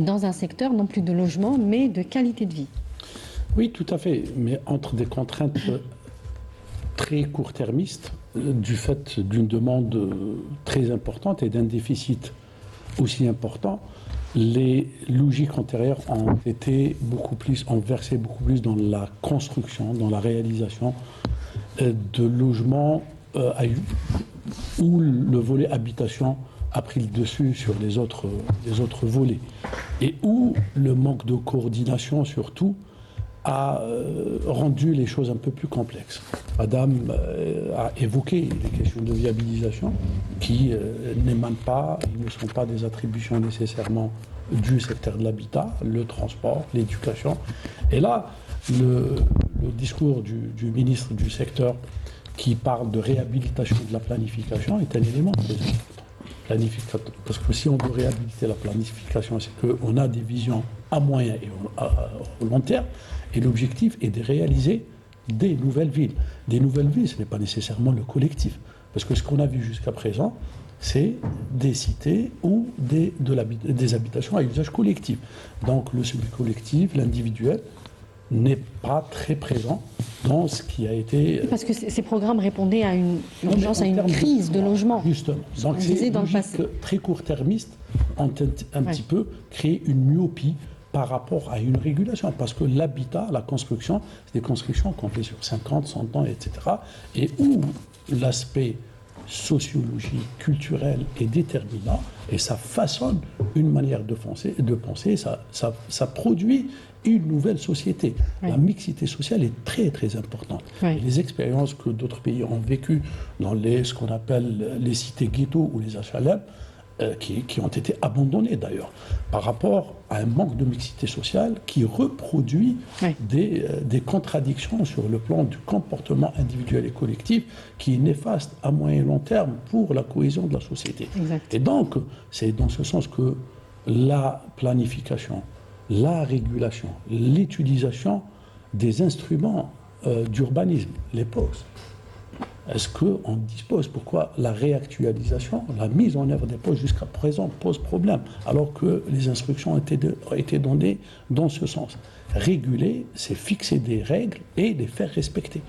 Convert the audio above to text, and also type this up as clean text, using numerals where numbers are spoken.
dans un secteur non plus de logement, mais de qualité de vie. Oui, tout à fait, mais entre des contraintes très court-termistes, du fait d'une demande très importante et d'un déficit aussi important, les logiques antérieures ont versé beaucoup plus dans la construction, dans la réalisation de logements où le volet habitation a pris le dessus sur les autres volets et où le manque de coordination surtout a rendu les choses un peu plus complexes. Madame a évoqué les questions de viabilisation qui n'émanent pas, ils ne sont pas des attributions nécessairement du secteur de l'habitat, le transport, l'éducation. Et là, le discours du ministre du secteur qui parle de réhabilitation de la planification est un élément très important. Parce que si on veut réhabiliter la planification, c'est qu'on a des visions à moyen et au long terme, et l'objectif est de réaliser des nouvelles villes. Des nouvelles villes, ce n'est pas nécessairement le collectif. Parce que ce qu'on a vu jusqu'à présent, c'est des cités ou des habitations à usage collectif. Donc le semi-collectif, l'individuel, n'est pas très présent dans ce qui a été... Parce que ces programmes répondaient à une urgence, à une crise de logement. Justement. Donc c'est dans le passé très court-termiste ont un petit peu créé une myopie par rapport à une régulation. Parce que l'habitat, la construction, c'est des constructions qu'on fait sur 50, 100 ans, etc. Et où l'aspect sociologique, culturel est déterminant et ça façonne une manière de penser, ça produit une nouvelle société. Oui. La mixité sociale est très très importante. Oui. Les expériences que d'autres pays ont vécues dans ce qu'on appelle les cités ghettos ou les HLM, qui ont été abandonnées d'ailleurs, par rapport à un manque de mixité sociale qui reproduit oui. des contradictions sur le plan du comportement individuel et collectif qui est néfaste à moyen et long terme pour la cohésion de la société. Exact. Et donc, c'est dans ce sens que la planification, la régulation, l'utilisation des instruments d'urbanisme, les POS. Est-ce qu'on dispose? Pourquoi la réactualisation, la mise en œuvre des POS jusqu'à présent pose problème, alors que les instructions ont été données dans ce sens? Réguler, c'est fixer des règles et les faire respecter.